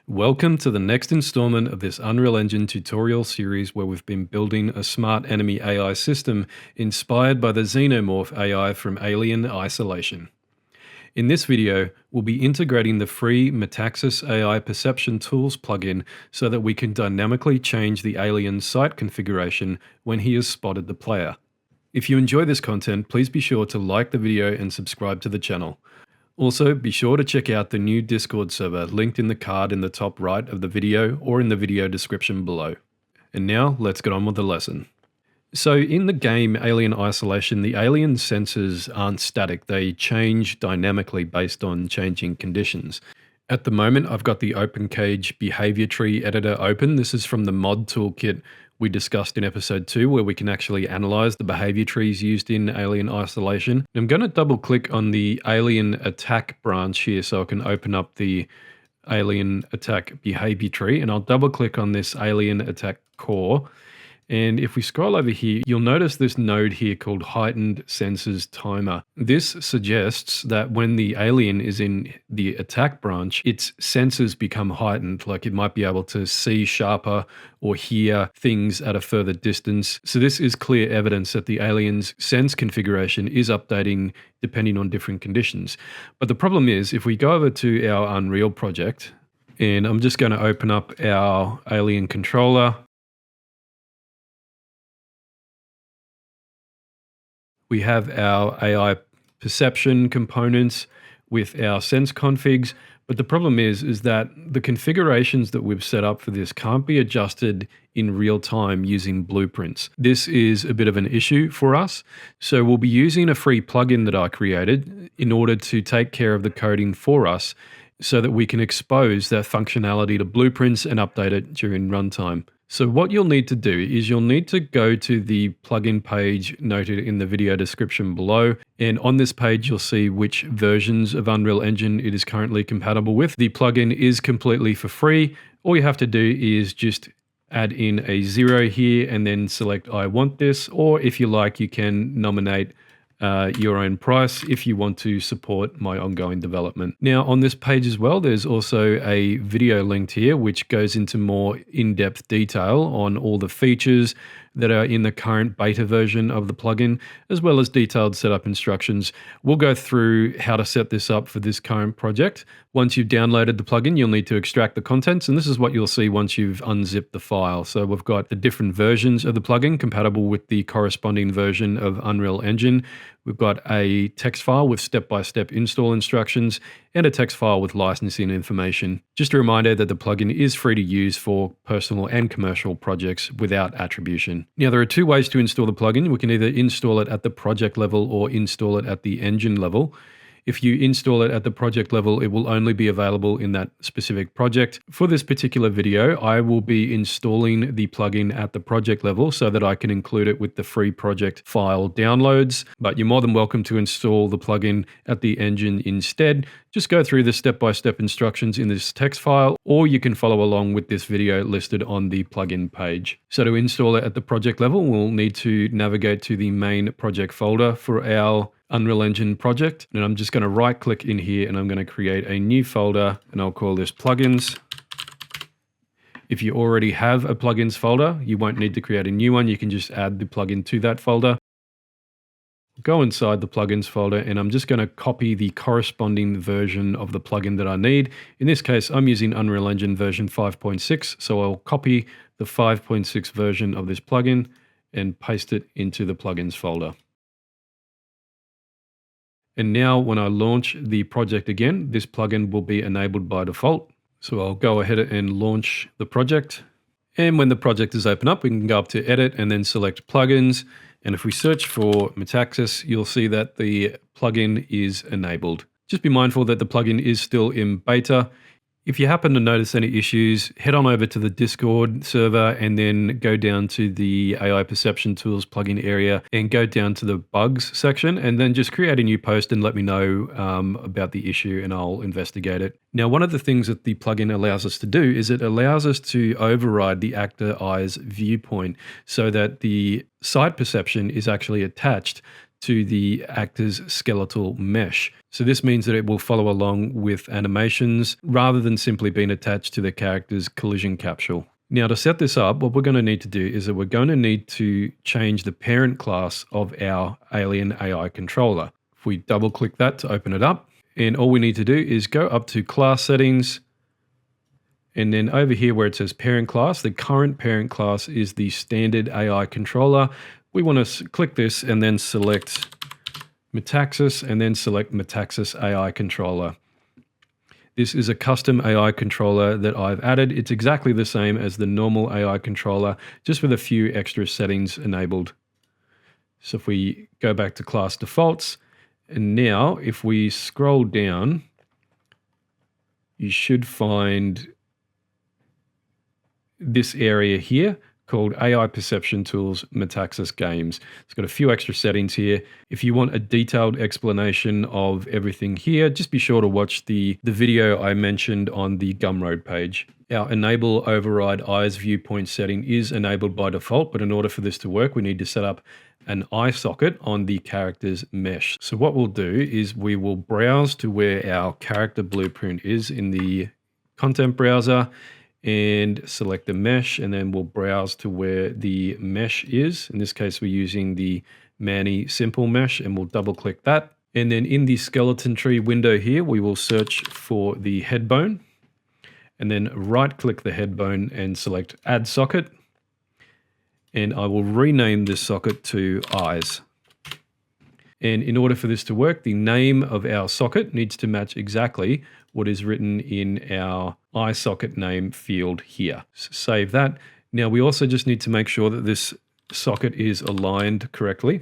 Welcome to the next installment of this Unreal Engine tutorial series where we've been building a smart enemy AI system inspired by the Xenomorph AI from Alien Isolation. In this video, we'll be integrating the free Metaxis AI Perception Tools plugin so that we can dynamically change the alien's sight configuration when he has spotted the player. If you enjoy this content, please be sure to like the video and subscribe to the channel. Also, be sure to check out the new Discord server linked in the card in the top right of the video or in the video description below. And now, let's get on with the lesson. So in the game Alien Isolation, the alien sensors aren't static, they change dynamically based on changing conditions. At the moment, I've got the OpenCage behavior tree editor open. This is from the mod toolkit we discussed in episode 2, where we can actually analyze the behavior trees used in Alien Isolation. I'm going to double click on the alien attack branch here so I can open up the alien attack behavior tree, and I'll double click on this alien attack core. And if we scroll over here, you'll notice this node here called Heightened Sensors Timer. This suggests that when the alien is in the attack branch, its sensors become heightened, like it might be able to see sharper or hear things at a further distance. So this is clear evidence that the alien's sense configuration is updating depending on different conditions. But the problem is, if we go over to our Unreal project, and I'm just going to open up our alien controller, we have our AI perception components with our sense configs, but the problem is that the configurations that we've set up for this can't be adjusted in real time using blueprints. This is a bit of an issue for us, so we'll be using a free plugin that I created in order to take care of the coding for us so that we can expose that functionality to blueprints and update it during runtime. So what you'll need to do is you'll need to go to the plugin page noted in the video description below. And on this page, you'll see which versions of Unreal Engine it is currently compatible with. The plugin is completely for free. All you have to do is just add in a 0 here and then select I want this. Or if you like, you can nominate your own price if you want to support my ongoing development. Now on this page as well, there's also a video linked here which goes into more in-depth detail on all the features that are in the current beta version of the plugin, as well as detailed setup instructions. We'll go through how to set this up for this current project. Once you've downloaded the plugin, you'll need to extract the contents, and this is what you'll see once you've unzipped the file. So we've got the different versions of the plugin compatible with the corresponding version of Unreal Engine. We've got a text file with step-by-step install instructions and a text file with licensing information. Just a reminder that the plugin is free to use for personal and commercial projects without attribution. Now, there are two ways to install the plugin. We can either install it at the project level or install it at the engine level. If you install it at the project level, it will only be available in that specific project. For this particular video, I will be installing the plugin at the project level so that I can include it with the free project file downloads. But you're more than welcome to install the plugin at the engine instead. Just go through the step-by-step instructions in this text file, or you can follow along with this video listed on the plugin page. So to install it at the project level, we'll need to navigate to the main project folder for our Unreal Engine project. And I'm just going to right click in here and I'm going to create a new folder and I'll call this plugins. If you already have a plugins folder, you won't need to create a new one. You can just add the plugin to that folder. Go inside the plugins folder and I'm just going to copy the corresponding version of the plugin that I need. In this case, I'm using Unreal Engine version 5.6. So I'll copy the 5.6 version of this plugin and paste it into the plugins folder. And now when I launch the project again, this plugin will be enabled by default. So I'll go ahead and launch the project. And when the project is open up, we can go up to edit and then select plugins. And if we search for Metaxis, you'll see that the plugin is enabled. Just be mindful that the plugin is still in beta. If you happen to notice any issues, head on over to the Discord server and then go down to the AI Perception Tools plugin area and go down to the bugs section and then just create a new post and let me know about the issue and I'll investigate it. Now, one of the things that the plugin allows us to do is it allows us to override the actor eye's viewpoint so that the sight perception is actually attached to the actor's skeletal mesh. So this means that it will follow along with animations rather than simply being attached to the character's collision capsule. Now to set this up, what we're going to need to do is that we're going to need to change the parent class of our alien AI controller. If we double click that to open it up, and all we need to do is go up to class settings, and then over here where it says parent class, the current parent class is the standard AI controller. We want to click this and then select Metaxis and then select Metaxis AI controller. This is a custom AI controller that I've added. It's exactly the same as the normal AI controller, just with a few extra settings enabled. So if we go back to class defaults, and now if we scroll down, you should find this area here called AI Perception Tools Metaxis Games. It's got a few extra settings here. If you want a detailed explanation of everything here, just be sure to watch the video I mentioned on the Gumroad page. Our Enable Override Eyes Viewpoint setting is enabled by default, but in order for this to work, we need to set up an eye socket on the character's mesh. So what we'll do is we will browse to where our character blueprint is in the content browser, and select the mesh, and then we'll browse to where the mesh is. In this case, we're using the Mani Simple Mesh, and we'll double click that. And then in the skeleton tree window here, we will search for the head bone, and then right click the head bone and select Add Socket. And I will rename this socket to Eyes. And in order for this to work, the name of our socket needs to match exactly what is written in our eye socket name field here. So save that. Now we also just need to make sure that this socket is aligned correctly.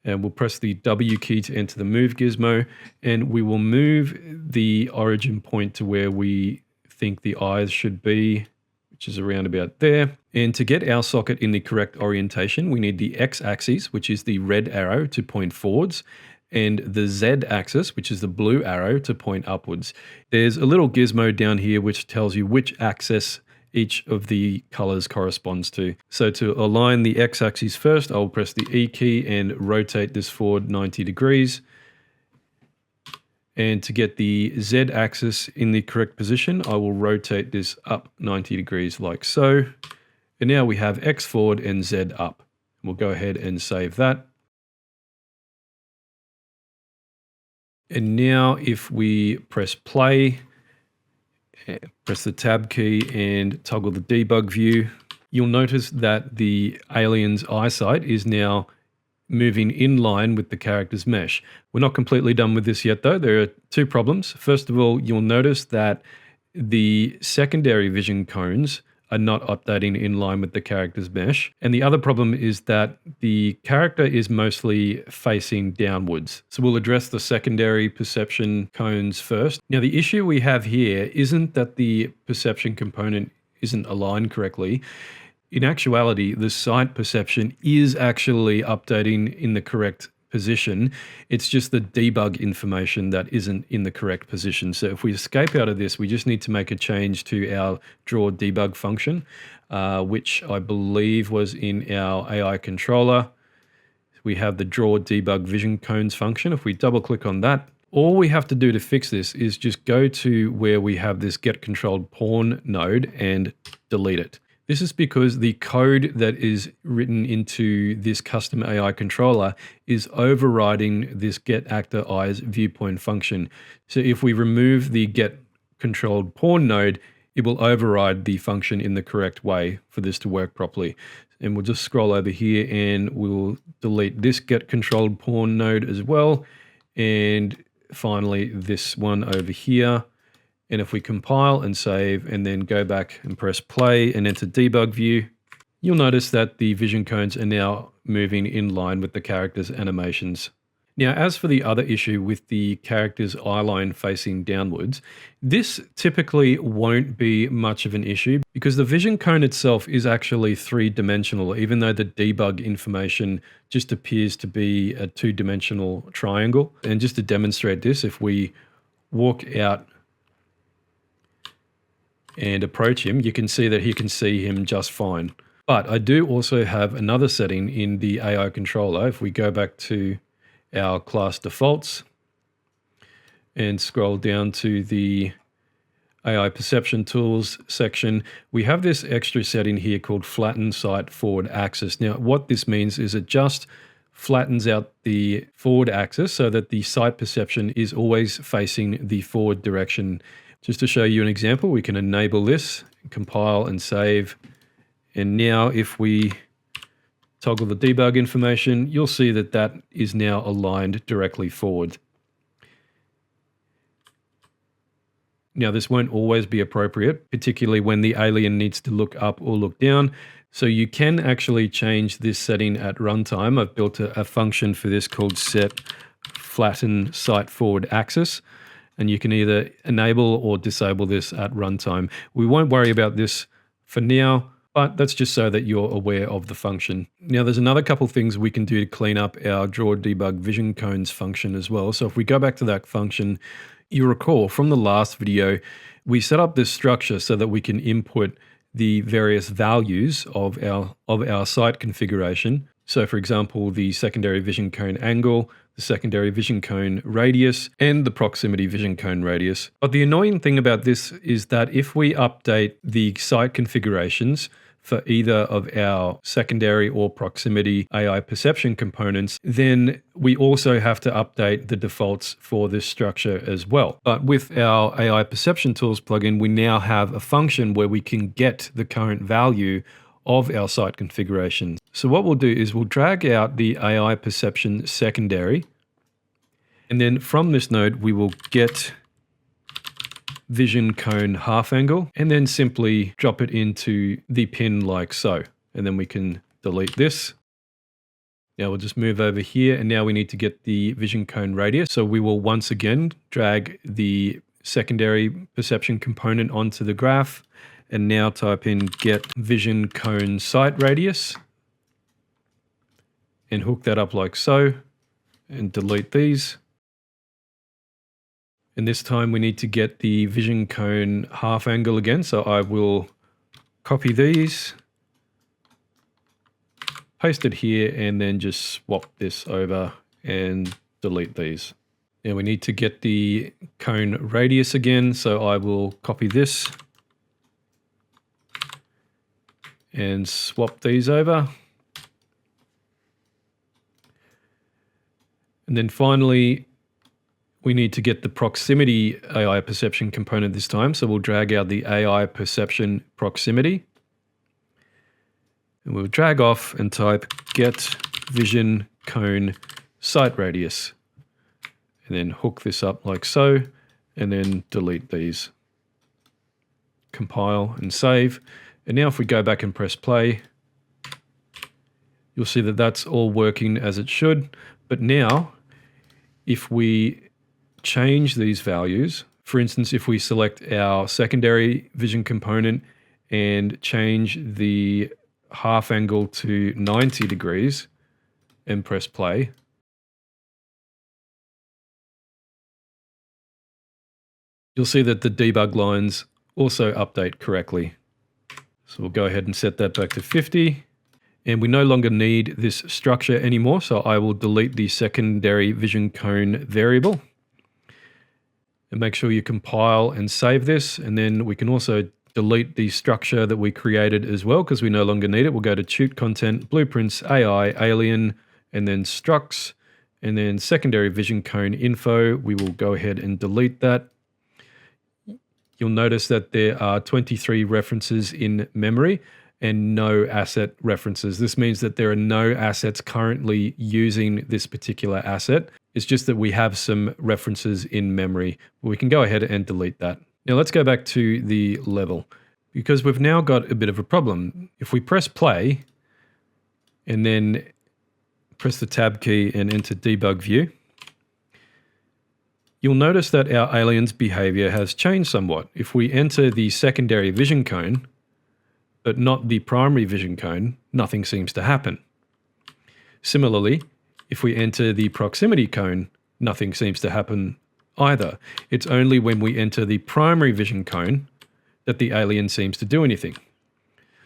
And we'll press the W key to enter the move gizmo, and we will move the origin point to where we think the eyes should be, which is around about there. And to get our socket in the correct orientation, we need the x-axis, which is the red arrow, to point forwards, and the z-axis, which is the blue arrow, to point upwards. There's a little gizmo down here which tells you which axis each of the colors corresponds to. So to align the x-axis first, I'll press the E key and rotate this forward 90 degrees. And to get the z-axis in the correct position, I will rotate this up 90 degrees like so. And now we have X forward and Z up. We'll go ahead and save that. And now if we press play, press the tab key and toggle the debug view, you'll notice that the alien's eyesight is now moving in line with the character's mesh. We're not completely done with this yet though. There are two problems. First of all, you'll notice that the secondary vision cones are not updating in line with the character's mesh. And the other problem is that the character is mostly facing downwards. So we'll address the secondary perception cones first. Now the issue we have here isn't that the perception component isn't aligned correctly. In actuality, the sight perception is actually updating in the correct position. It's just the debug information that isn't in the correct position. So if we escape out of this, we just need to make a change to our draw debug function, which I believe was in our AI controller. We have the draw debug vision cones function. If we double click on that, all we have to do to fix this is just go to where we have this get controlled pawn node and delete it. This is because the code that is written into this custom AI controller is overriding this get actor eyes viewpoint function. So if we remove the get controlled pawn node, it will override the function in the correct way for this to work properly. And we'll just scroll over here and we'll delete this get controlled pawn node as well. And finally, this one over here. And if we compile and save and then go back and press play and enter debug view, you'll notice that the vision cones are now moving in line with the character's animations. Now, as for the other issue with the character's eye line facing downwards, this typically won't be much of an issue because the vision cone itself is actually three-dimensional, even though the debug information just appears to be a two-dimensional triangle. And just to demonstrate this, if we walk out and approach him, you can see that he can see him just fine. But I do also have another setting in the AI controller. If we go back to our class defaults and scroll down to the AI Perception Tools section, we have this extra setting here called Flatten Sight Forward Axis. Now, what this means is it just flattens out the forward axis so that the sight perception is always facing the forward direction. Just to show you an example, we can enable this, compile and save. And now if we toggle the debug information, you'll see that that is now aligned directly forward. Now, this won't always be appropriate, particularly when the alien needs to look up or look down. So you can actually change this setting at runtime. I've built a function for this called set flatten sight forward axis, and you can either enable or disable this at runtime. We won't worry about this for now, but that's just so that you're aware of the function. Now, there's another couple things we can do to clean up our draw debug vision cones function as well. So if we go back to that function, you recall from the last video, we set up this structure so that we can input the various values of our sight configuration. So for example, the secondary vision cone angle, the secondary vision cone radius, and the proximity vision cone radius. But the annoying thing about this is that if we update the sight configurations for either of our secondary or proximity AI perception components, then we also have to update the defaults for this structure as well. But with our AI Perception Tools plugin, we now have a function where we can get the current value of our sight configuration. So what we'll do is we'll drag out the AI Perception secondary, and then from this node, we will get vision cone half angle, and then simply drop it into the pin like so. And then we can delete this. Now we'll just move over here, and now we need to get the vision cone radius. So we will once again drag the secondary perception component onto the graph, and now type in get vision cone sight radius, and hook that up like so, and delete these. And this time we need to get the vision cone half angle again. So I will copy these, paste it here, and then just swap this over and delete these. Now we need to get the cone radius again. So I will copy this and swap these over. And then finally, we need to get the proximity AI perception component this time. So we'll drag out the AI perception proximity. And we'll drag off and type get vision cone sight radius. And then hook this up like so, and then delete these. Compile and save. And now if we go back and press play, you'll see that that's all working as it should. But now, if we change these values, for instance, if we select our secondary vision component and change the half angle to 90 degrees and press play, you'll see that the debug lines also update correctly. So we'll go ahead and set that back to 50. And we no longer need this structure anymore, so I will delete the secondary vision cone variable. And make sure you compile and save this, and then we can also delete the structure that we created as well because we no longer need it. We'll go to Tute Content, Blueprints, AI, Alien, and then Structs, and then Secondary Vision Cone Info. We will go ahead and delete that. You'll notice that there are 23 references in memory and no asset references. This means that there are no assets currently using this particular asset. It's just that we have some references in memory. We can go ahead and delete that. Now let's go back to the level because we've now got a bit of a problem. If we press play and then press the tab key and enter debug view, you'll notice that our alien's behavior has changed somewhat. If we enter the secondary vision cone, but not the primary vision cone, nothing seems to happen. Similarly, if we enter the proximity cone, nothing seems to happen either. It's only when we enter the primary vision cone that the alien seems to do anything.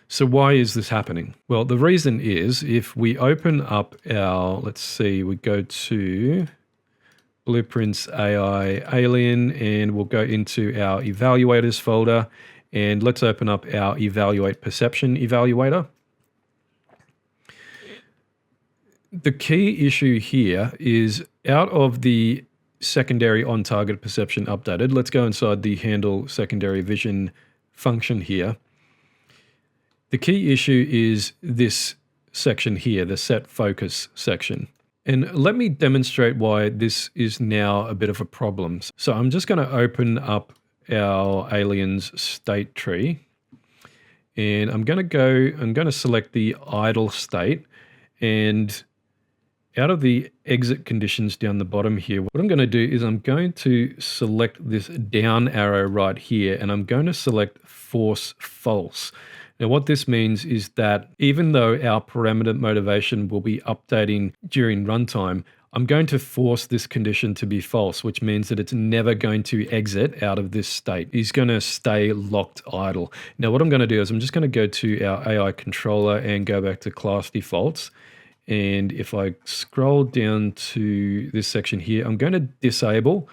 So why is this happening? Well, the reason is if we open up our, let's see, we go to Blueprints AI Alien and we'll go into our evaluators folder and let's open up our evaluate perception evaluator. The key issue here is out of the secondary on target perception updated, let's go inside the handle secondary vision function here. The key issue is this section here, the set focus section. And let me demonstrate why this is now a bit of a problem. So I'm just going to open up our alien's state tree and I'm going to select the idle state, and out of the exit conditions down the bottom here, what I'm going to do is I'm going to select this down arrow right here and I'm going to select force false. Now what this means is that even though our parameter motivation will be updating during runtime, I'm going to force this condition to be false, which means that it's never going to exit out of this state. It's going to stay locked idle. Now what I'm going to do is I'm just going to go to our AI controller and go back to class defaults. And if I scroll down to this section here, I'm going to disable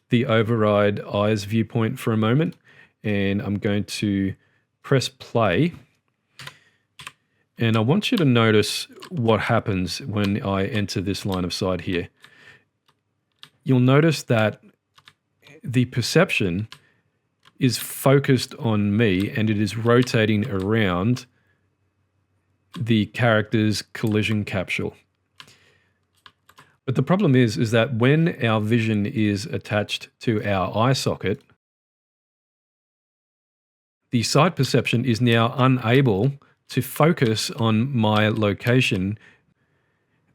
the override eyes viewpoint for a moment. And I'm going to press play. And I want you to notice what happens when I enter this line of sight here. You'll notice that the perception is focused on me and it is rotating around the character's collision capsule. But the problem is that when our vision is attached to our eye socket, the sight perception is now unable to focus on my location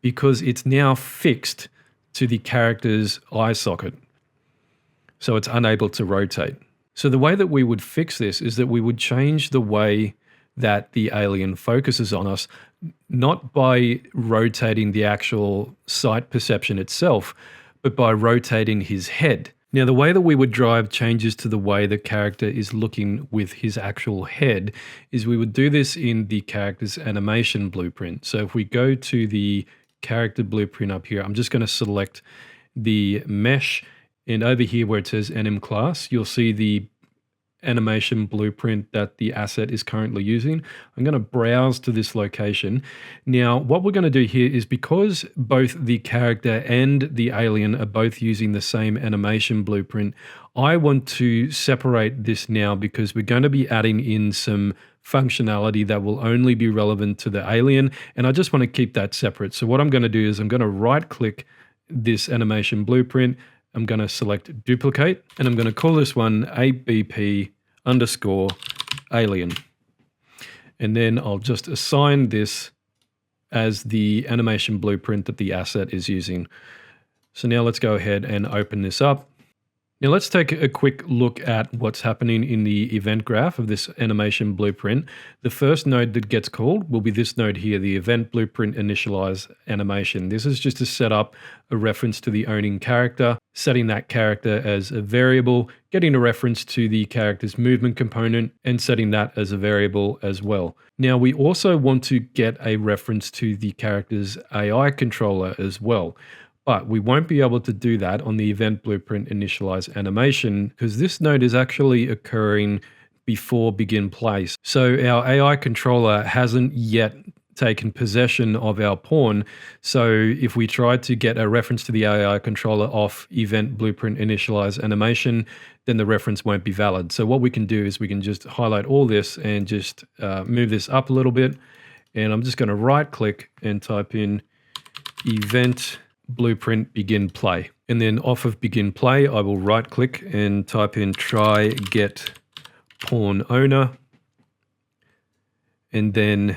because it's now fixed to the character's eye socket. So it's unable to rotate. So the way that we would fix this is that we would change the way that the alien focuses on us, not by rotating the actual sight perception itself, but by rotating his head. Now, the way that we would drive changes to the way the character is looking with his actual head is we would do this in the character's animation blueprint. So if we go to the character blueprint up here, I'm just going to select the mesh, and over here where it says NM class, you'll see the animation blueprint that the asset is currently using. I'm going to browse to this location. Now, what we're going to do here is because both the character and the alien are both using the same animation blueprint, I want to separate this now because we're going to be adding in some functionality that will only be relevant to the alien, and I just want to keep that separate. So what I'm going to do is I'm going to right-click this animation blueprint. I'm going to select duplicate, and I'm going to call this one ABP_alien. And then I'll just assign this as the animation blueprint that the asset is using. So now let's go ahead and open this up. Now let's take a quick look at what's happening in the event graph of this animation blueprint. The first node that gets called will be this node here, the event blueprint initialize animation. This is just to set up a reference to the owning character, setting that character as a variable, getting a reference to the character's movement component, and setting that as a variable as well. Now we also want to get a reference to the character's AI controller as well. But we won't be able to do that on the event blueprint initialize animation because this node is actually occurring before begin play. So our AI controller hasn't yet taken possession of our pawn. So if we try to get a reference to the AI controller off event blueprint initialize animation, then the reference won't be valid. So what we can do is we can just highlight all this and just move this up a little bit. And I'm just going to right click and type in event blueprint begin play, and then off of begin play I will right click and type in try get pawn owner, and then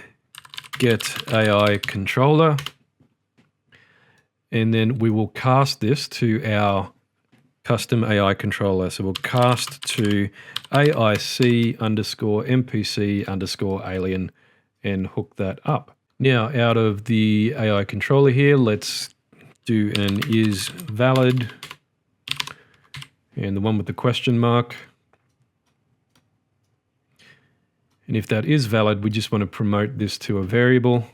get AI controller, and then we will cast this to our custom AI controller. So we'll cast to AIC_MPC_alien and hook that up. Now out of the AI controller here, let's do an is valid, and the one with the question mark. And if that is valid, we just want to promote this to a variable.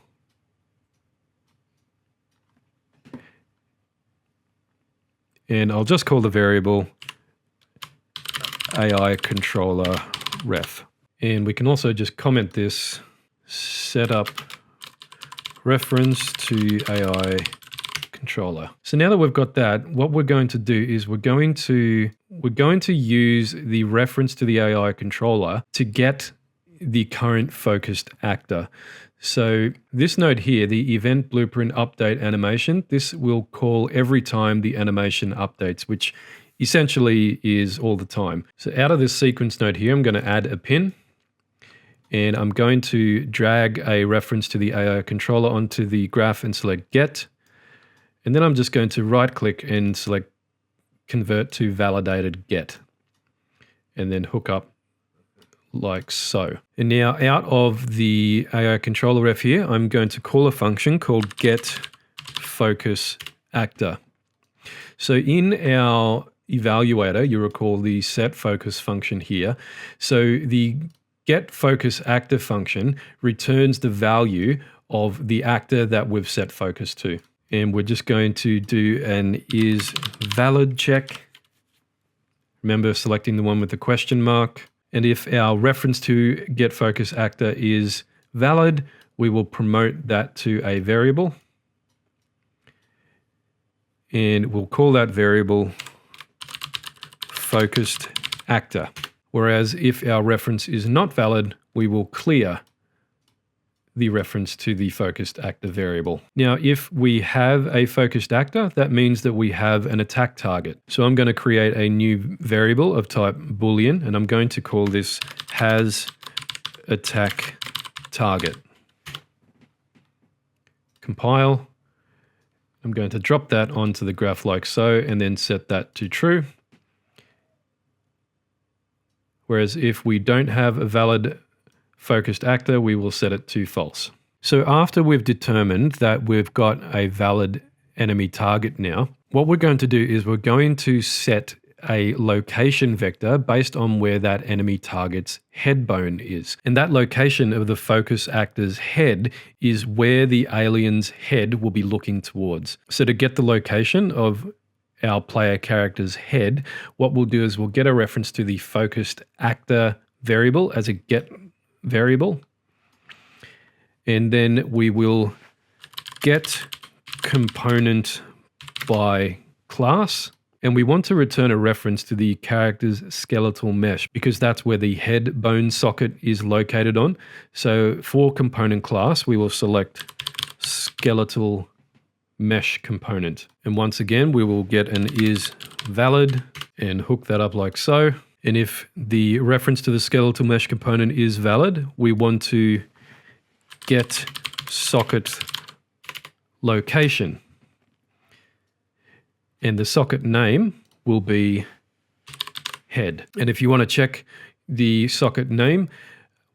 And I'll just call the variable AI controller ref. And we can also just comment this, set up reference to AI controller. So now that we've got that, what we're going to do is we're going to use the reference to the AI controller to get the current focused actor. So this node here, the event blueprint update animation, this will call every time the animation updates, which essentially is all the time. So out of this sequence node here, I'm going to add a pin, and I'm going to drag a reference to the AI controller onto the graph and select get. And then I'm just going to right click and select convert to validated get, and then hook up like so. And now out of the AI controller ref here, I'm going to call a function called get focus actor. So in our evaluator, you recall the set focus function here. So the get focus actor function returns the value of the actor that we've set focus to. And we're just going to do an is valid check. Remember selecting the one with the question mark. And if our reference to get focus actor is valid, we will promote that to a variable. And we'll call that variable focused actor. Whereas if our reference is not valid, we will clear the reference to the focused actor variable. Now, if we have a focused actor, that means that we have an attack target. So I'm going to create a new variable of type Boolean, and I'm going to call this has attack target. Compile. I'm going to drop that onto the graph like so, and then set that to true. Whereas if we don't have a valid focused actor, we will set it to false. So after we've determined that we've got a valid enemy target now, what we're going to do is we're going to set a location vector based on where that enemy target's head bone is. And that location of the focus actor's head is where the alien's head will be looking towards. So to get the location of our player character's head, what we'll do is we'll get a reference to the focused actor variable as a get variable, and then we will get component by class, and we want to return a reference to the character's skeletal mesh because that's where the head bone socket is located on. So for component class, we will select skeletal mesh component, and once again we will get an is valid and hook that up like so. And if the reference to the skeletal mesh component is valid, we want to get socket location. And the socket name will be head. And if you want to check the socket name,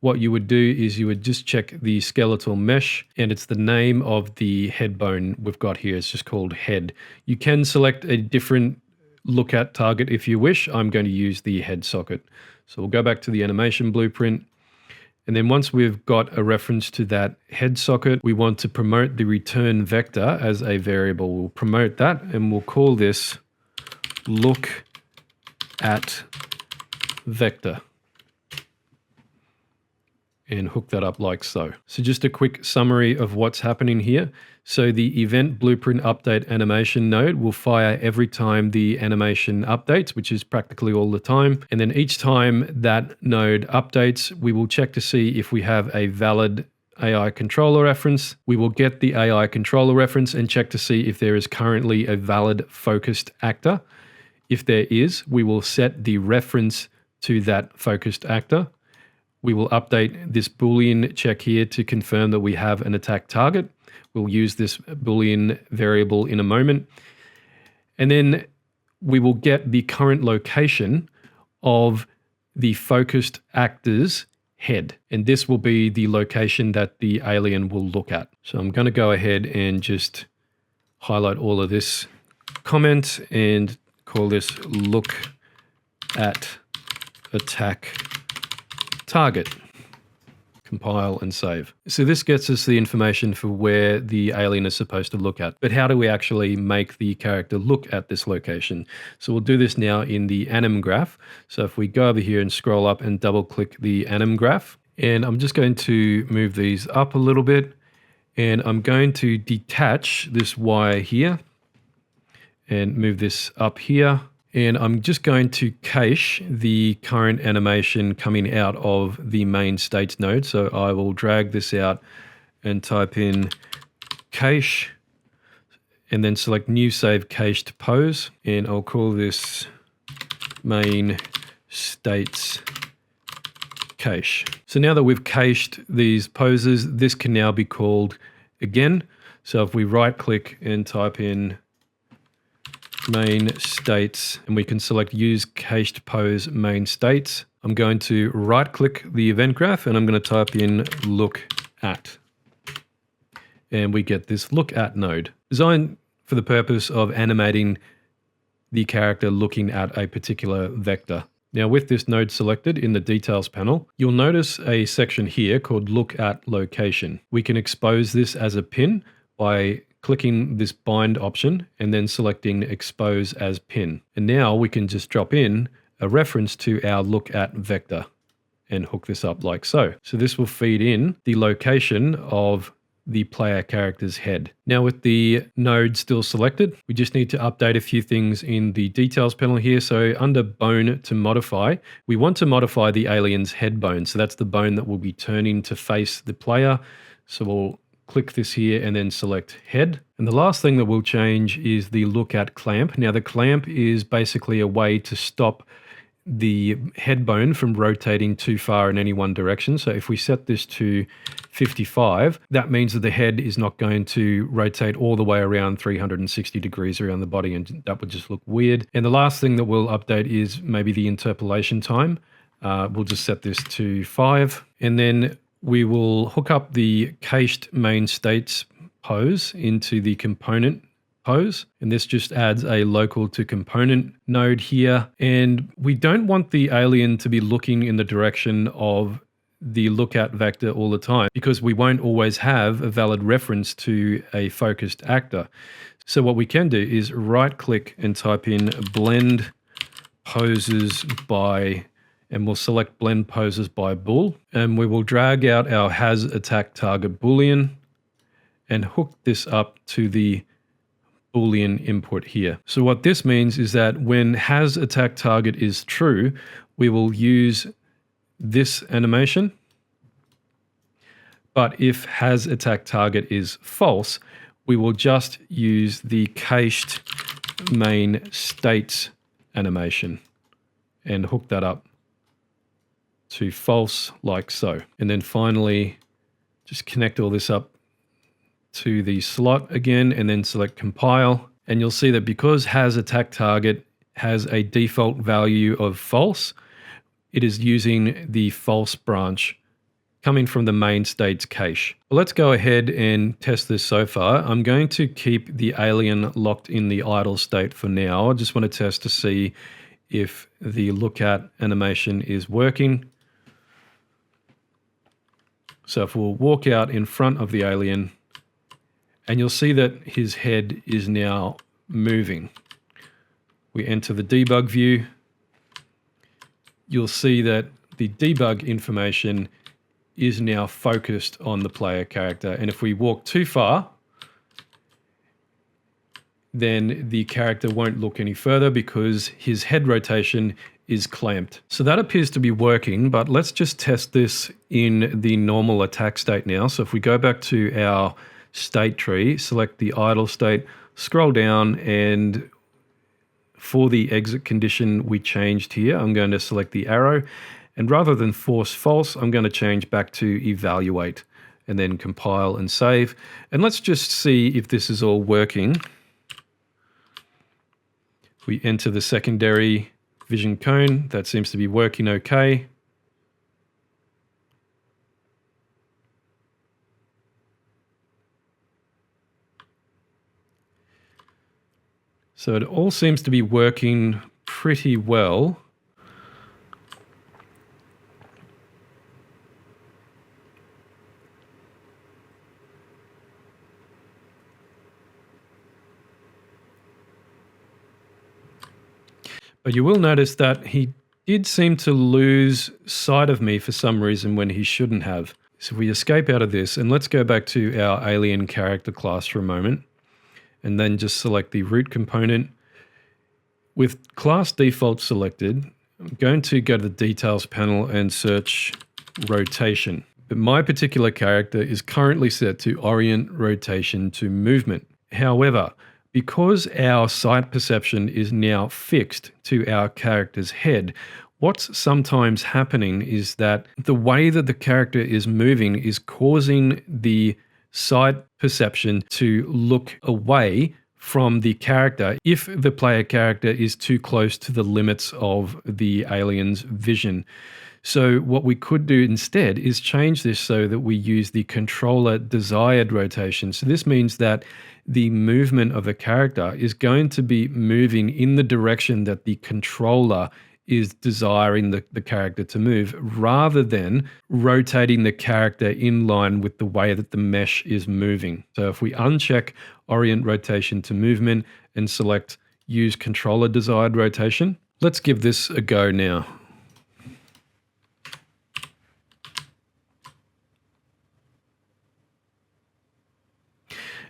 what you would do is you would just check the skeletal mesh, and it's the name of the head bone we've got here. It's just called head. You can select a different look at target if you wish. I'm going to use the head socket. So we'll go back to the animation blueprint. And then once we've got a reference to that head socket, we want to promote the return vector as a variable. We'll promote that and we'll call this look at vector. And hook that up like so. So just a quick summary of what's happening here. So the event blueprint update animation node will fire every time the animation updates, which is practically all the time. And then each time that node updates, we will check to see if we have a valid AI controller reference. We will get the AI controller reference and check to see if there is currently a valid focused actor. If there is, we will set the reference to that focused actor. We will update this Boolean check here to confirm that we have an attack target. We'll use this Boolean variable in a moment. And then we will get the current location of the focused actor's head. And this will be the location that the alien will look at. So I'm going to go ahead and just highlight all of this comment and call this look at attack target. compile and save. So this gets us the information for where the alien is supposed to look at. But how do we actually make the character look at this location? So we'll do this now in the anim graph. So if we go over here and scroll up and double click the anim graph, and I'm just going to move these up a little bit, and I'm going to detach this wire here and move this up here. And I'm just going to cache the current animation coming out of the main states node. So I will drag this out and type in cache and then select new save cached pose. And I'll call this main states cache. So now that we've cached these poses, this can now be called again. So if we right click and type in main states, and we can select use cached pose main states. I'm going to right click the event graph and I'm going to type in look at. And we get this look at node designed for the purpose of animating the character looking at a particular vector. Now with this node selected in the details panel, you'll notice a section here called look at location. We can expose this as a pin by clicking this bind option and then selecting expose as pin. And now we can just drop in a reference to our look at vector and hook this up like so. So this will feed in the location of the player character's head. Now with the node still selected, we just need to update a few things in the details panel here. So under bone to modify, we want to modify the alien's head bone. So that's the bone that will be turning to face the player. So we'll click this here and then select head. And the last thing that we'll change is the look at clamp. Now the clamp is basically a way to stop the head bone from rotating too far in any one direction. So if we set this to 55, that means that the head is not going to rotate all the way around 360 degrees around the body, and that would just look weird. And the last thing that we'll update is maybe the interpolation time. We'll just set this to 5, and then we will hook up the cached main states pose into the component pose. And this just adds a local to component node here. And we don't want the alien to be looking in the direction of the look at vector all the time, because we won't always have a valid reference to a focused actor. So what we can do is right click and type in blend poses by, and we'll select blend poses by bool, and we will drag out our has attack target boolean and hook this up to the boolean input here. So what this means is that when has attack target is true, we will use this animation. But if has attack target is false, we will just use the cached main states animation and hook that up to false like so. And then finally, just connect all this up to the slot again and then select compile. And you'll see that because has attack target has a default value of false, it is using the false branch coming from the main states cache. Well, let's go ahead and test this so far. I'm going to keep the alien locked in the idle state for now. I just want to test to see if the look at animation is working. So if we'll walk out in front of the alien, and you'll see that his head is now moving. We enter the debug view. You'll see that the debug information is now focused on the player character. And if we walk too far, then the character won't look any further because his head rotation is clamped. So that appears to be working, but let's just test this in the normal attack state now. So if we go back to our state tree, select the idle state, scroll down, and for the exit condition we changed here, I'm going to select the arrow, and rather than force false, I'm going to change back to evaluate and then compile and save. And let's just see if this is all working. We enter the secondary vision cone. That seems to be working okay. So it all seems to be working pretty well. But you will notice that he did seem to lose sight of me for some reason when he shouldn't have. So if we escape out of this, and let's go back to our alien character class for a moment, and then just select the root component. With class default selected, I'm going to go to the details panel and search rotation. But my particular character is currently set to orient rotation to movement. However, because our sight perception is now fixed to our character's head, what's sometimes happening is that the way that the character is moving is causing the sight perception to look away from the character if the player character is too close to the limits of the alien's vision. So what we could do instead is change this so that we use the controller desired rotation. So this means that the movement of a character is going to be moving in the direction that the controller is desiring the character to move, rather than rotating the character in line with the way that the mesh is moving. So if we uncheck orient rotation to movement and select use controller desired rotation, let's give this a go now.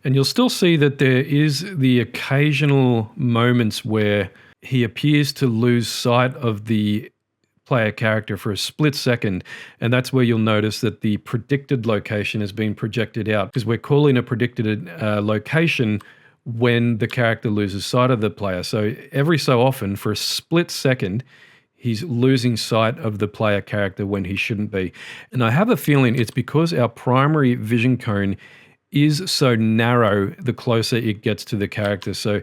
And you'll still see that there is the occasional moments where he appears to lose sight of the player character for a split second. And that's where you'll notice that the predicted location has been projected out, because we're calling a predicted location when the character loses sight of the player. So every so often, for a split second, he's losing sight of the player character when he shouldn't be. And I have a feeling it's because our primary vision cone is so narrow the closer it gets to the character. So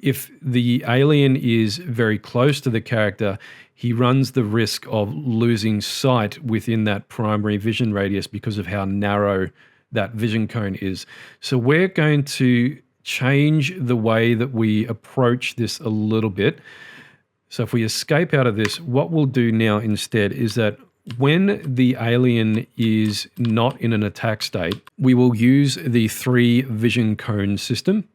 if the alien is very close to the character, he runs the risk of losing sight within that primary vision radius because of how narrow that vision cone is. So we're going to change the way that we approach this a little bit. So if we escape out of this, what we'll do now instead is that when the alien is not in an attack state, we will use the 3 vision cone system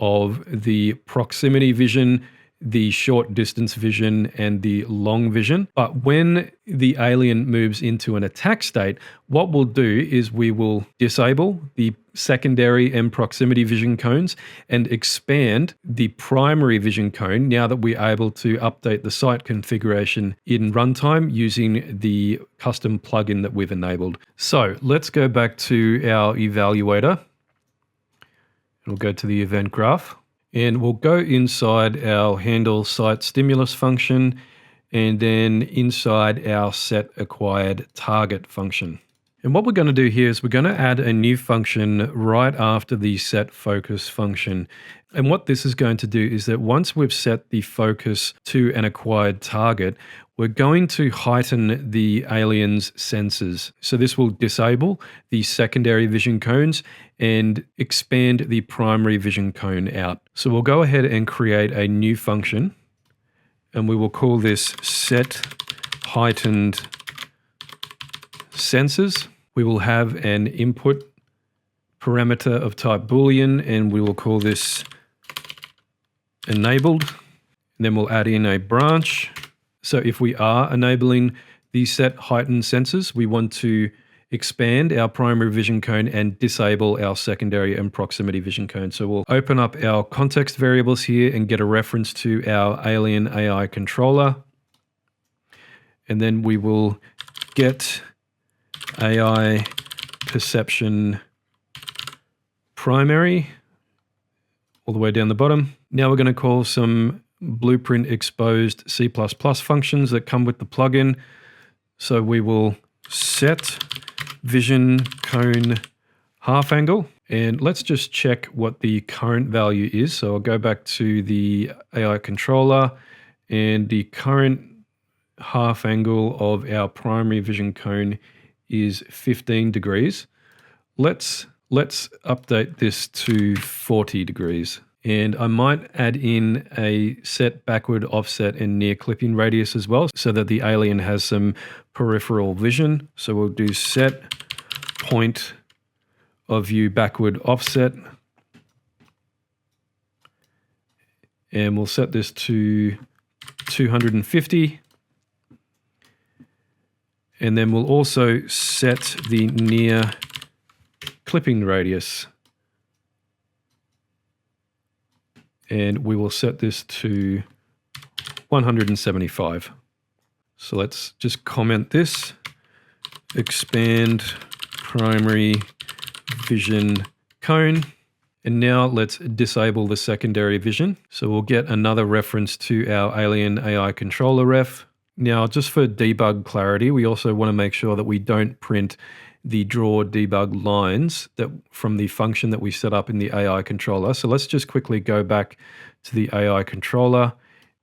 of the proximity vision, the short distance vision, and the long vision. But when the alien moves into an attack state, what we'll do is we will disable the secondary and proximity vision cones and expand the primary vision cone now that we're able to update the sight configuration in runtime using the custom plugin that we've enabled. So let's go back to our evaluator. We'll go to the event graph, and we'll go inside our handle sight stimulus function, and then inside our set acquired target function. And what we're going to do here is we're going to add a new function right after the set focus function. And what this is going to do is that once we've set the focus to an acquired target, we're going to heighten the alien's senses. So this will disable the secondary vision cones and expand the primary vision cone out. So we'll go ahead and create a new function, and we will call this set heightened senses. We will have an input parameter of type Boolean, and we will call this enabled. And then we'll add in a branch. So if we are enabling the set heightened senses, we want to expand our primary vision cone and disable our secondary and proximity vision cone. So we'll open up our context variables here and get a reference to our alien AI controller. And then we will get AI perception primary all the way down the bottom. Now we're going to call some blueprint exposed C++ functions that come with the plugin. So we will set vision cone half angle, and let's just check what the current value is. So I'll go back to the AI controller, and the current half angle of our primary vision cone is 15 degrees. Let's update this to 40 degrees. And I might add in a set backward offset and near clipping radius as well, so that the alien has some peripheral vision. So we'll do set point of view backward offset. And we'll set this to 250. And then we'll also set the near clipping radius. And we will set this to 175. So let's just comment this. Expand primary vision cone. And now let's disable the secondary vision. So we'll get another reference to our alien AI controller ref. Now, just for debug clarity, we also want to make sure that we don't print the draw debug lines that from the function that we set up in the AI controller. So let's just quickly go back to the AI controller,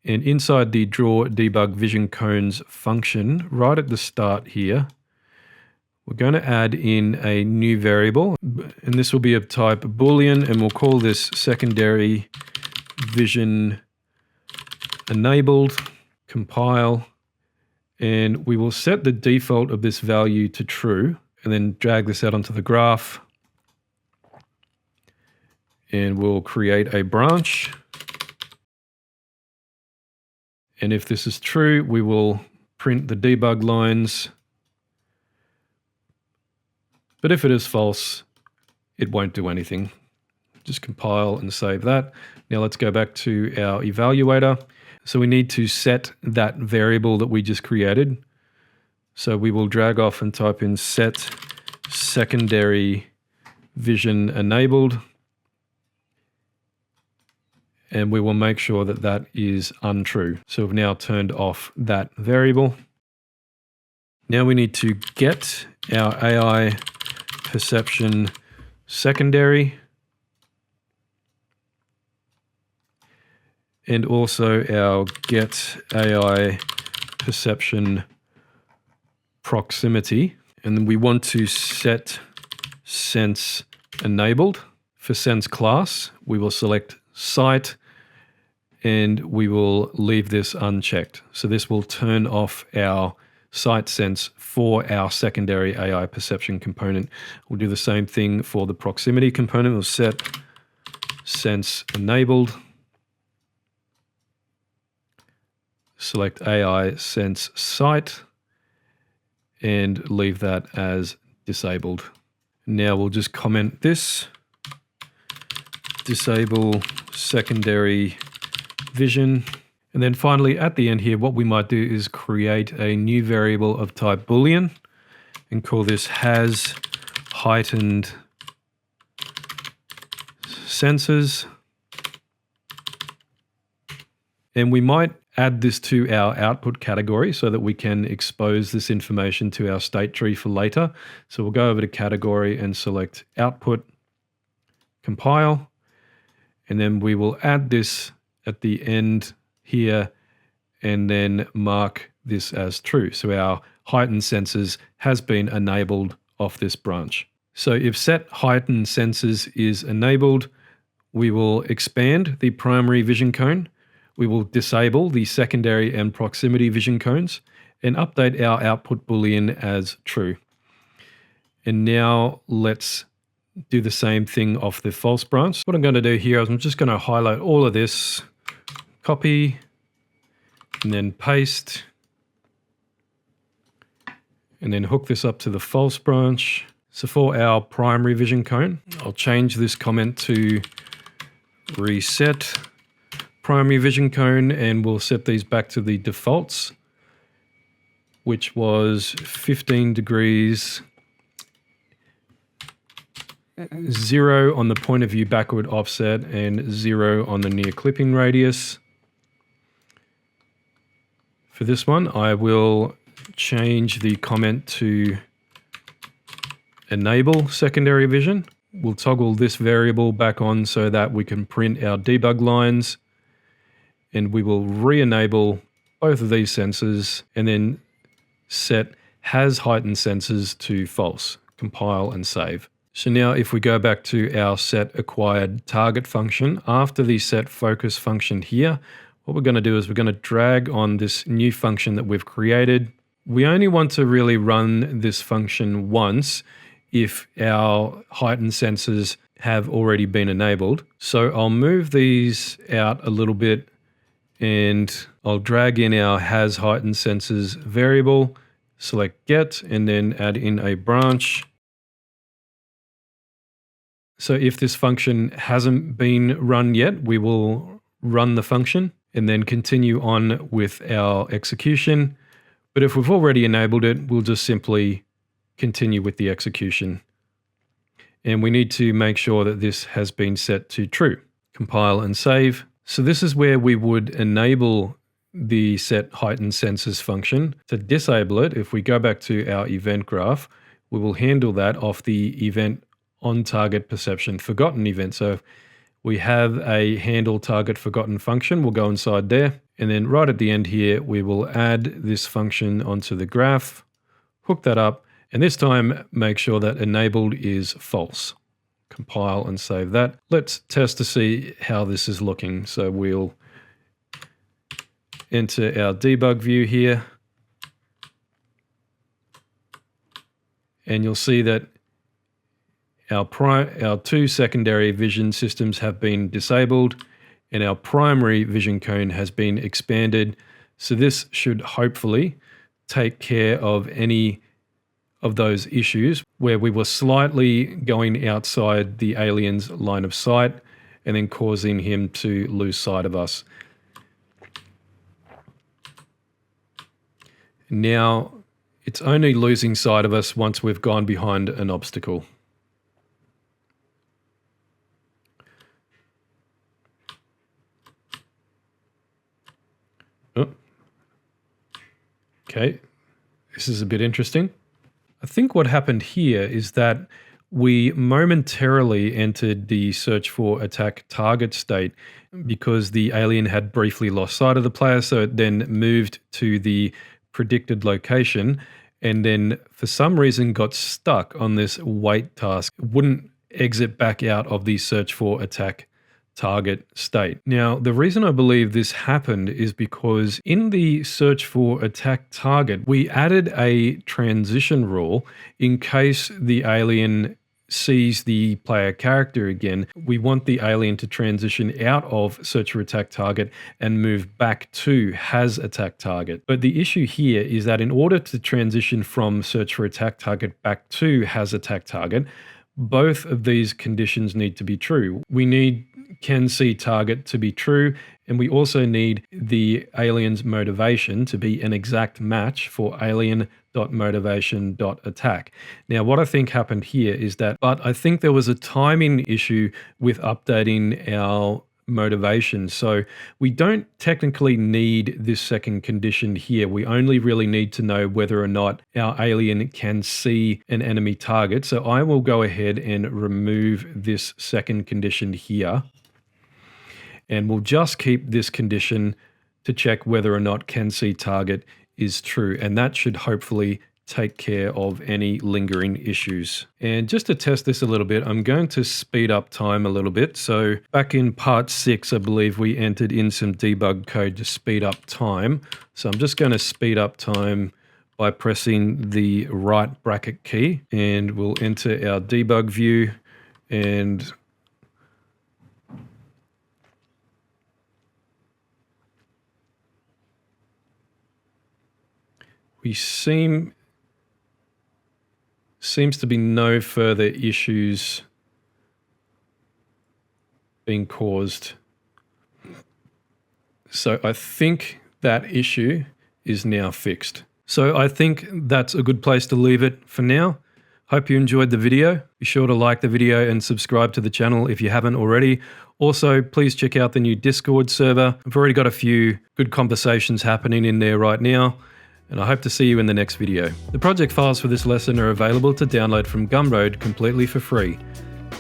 and inside the draw debug vision cones function, right at the start here, we're going to add in a new variable, and this will be of type Boolean, and we'll call this secondary vision enabled, compile, and we will set the default of this value to true, and then drag this out onto the graph, and we'll create a branch. And if this is true, we will print the debug lines. But if it is false, it won't do anything. Just compile and save that. Now let's go back to our evaluator. So we need to set that variable that we just created. So we will drag off and type in set secondary vision enabled. And we will make sure that that is untrue. So we've now turned off that variable. Now we need to get our AI perception secondary, and also our get AI perception proximity. And then we want to set sense enabled. For sense class, we will select sight, and we will leave this unchecked. So this will turn off our sight sense for our secondary AI perception component. We'll do the same thing for the proximity component. We'll set sense enabled, select AI sense sight, and leave that as disabled. Now we'll just comment this, disable secondary vision. And then finally at the end here, what we might do is create a new variable of type Boolean and call this has heightened sensors. And we might add this to our output category so that we can expose this information to our state tree for later. So we'll go over to category and select output, compile, and then we will add this at the end here and then mark this as true. So our heightened sensors has been enabled off this branch. So if set heightened sensors is enabled, we will expand the primary vision cone. We will disable the secondary and proximity vision cones and update our output Boolean as true. And now let's do the same thing off the false branch. What I'm going to do here is I'm just going to highlight all of this, copy, and then paste, and then hook this up to the false branch. So for our primary vision cone, I'll change this comment to reset primary vision cone, and we'll set these back to the defaults, which was 15 degrees, 0 on the point of view backward offset, and 0 on the near clipping radius. For this one, I will change the comment to enable secondary vision. We'll toggle this variable back on so that we can print our debug lines, and we will re-enable both of these sensors and then set has heightened sensors to false, compile and save. So now if we go back to our set acquired target function, after the set focus function here, what we're going to do is we're going to drag on this new function that we've created. We only want to really run this function once if our heightened sensors have already been enabled. So I'll move these out a little bit and I'll drag in our has heightened sensors variable, select get, and then add in a branch. So if this function hasn't been run yet, we will run the function and then continue on with our execution. But if we've already enabled it, we'll just simply continue with the execution. And we need to make sure that this has been set to true. Compile and save. So this is where we would enable the set heightened sensors function. To disable it, if we go back to our event graph, we will handle that off the event on target perception forgotten event. So we have a handle target forgotten function. We'll go inside there. And then right at the end here, we will add this function onto the graph, hook that up, and this time make sure that enabled is false. Compile and save that. Let's test to see how this is looking. So we'll enter our debug view here. And you'll see that our two secondary vision systems have been disabled and our primary vision cone has been expanded. So this should hopefully take care of any of those issues where we were slightly going outside the alien's line of sight and then causing him to lose sight of us. Now, it's only losing sight of us once we've gone behind an obstacle. Oh. Okay, this is a bit interesting. I think what happened here is that we momentarily entered the search for attack target state because the alien had briefly lost sight of the player, so it then moved to the predicted location and then for some reason got stuck on this wait task. It wouldn't exit back out of the search for attack target state. Now, the reason I believe this happened is because in the search for attack target, we added a transition rule in case the alien sees the player character again. We want the alien to transition out of search for attack target and move back to has attack target. But the issue here is that in order to transition from search for attack target back to has attack target, both of these conditions need to be true. We need can see target to be true, and we also need the alien's motivation to be an exact match for alien.motivation.attack. Now, what I think happened here is that, but I think there was a timing issue with updating our motivation. So we don't technically need this second condition here. We only really need to know whether or not our alien can see an enemy target. So I will go ahead and remove this second condition here. And we'll just keep this condition to check whether or not can see target is true. And that should hopefully take care of any lingering issues. And just to test this a little bit, I'm going to speed up time a little bit. So back in part 6, I believe we entered in some debug code to speed up time. So I'm just going to speed up time by pressing the right bracket key, and we'll enter our debug view, and we seems to be no further issues being caused. So I think that issue is now fixed. So I think that's a good place to leave it for now. Hope you enjoyed the video. Be sure to like the video and subscribe to the channel if you haven't already. Also, please check out the new Discord server. I've already got a few good conversations happening in there right now, and I hope to see you in the next video. The project files for this lesson are available to download from Gumroad completely for free.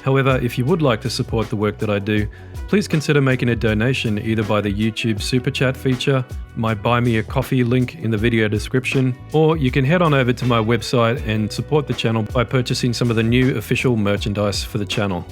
However, if you would like to support the work that I do, please consider making a donation either by the YouTube Super Chat feature, my Buy Me a Coffee link in the video description, or you can head on over to my website and support the channel by purchasing some of the new official merchandise for the channel.